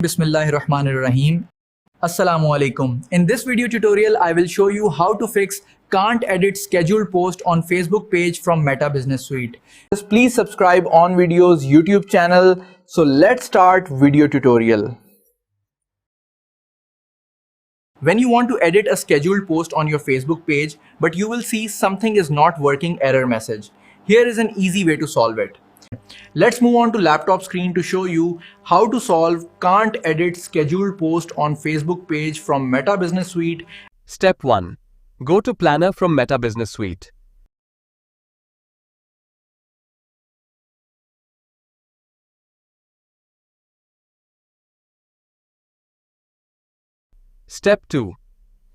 Bismillahirrahmanirrahim. Assalamu alaikum. In this video tutorial, I will show you how to fix can't edit scheduled post on Facebook page from Meta Business Suite. Please subscribe on videos YouTube channel. So let's start video tutorial. When you want to edit a scheduled post on your Facebook page, but you will see something is not working error message. Here is an easy way to solve it. Let's move on to laptop screen to show you how to solve can't edit scheduled post on Facebook page from Meta Business Suite. Step 1. Go to Planner from Meta Business Suite. Step 2.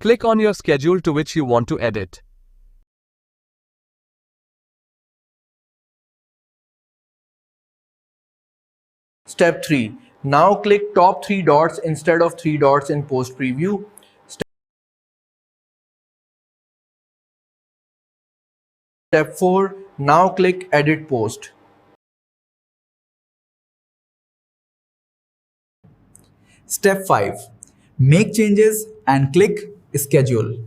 Click on your schedule to which you want to edit. Step 3. Now click top 3 dots instead of 3 dots in post preview. Step 4. Now click edit post. Step 5. Make changes and click schedule.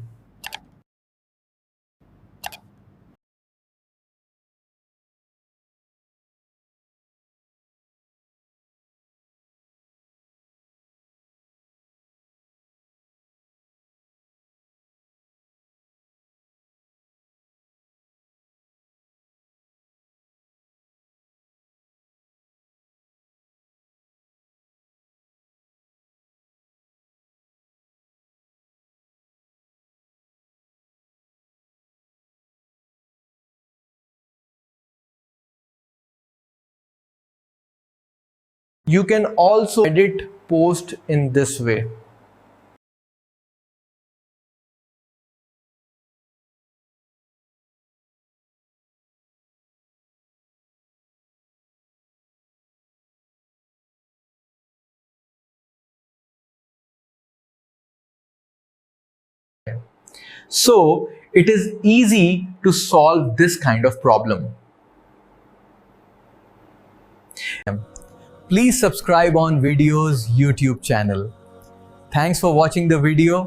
You can also edit post in this way. So it is easy to solve this kind of problem. Please subscribe on videos YouTube channel. Thanks for watching the video.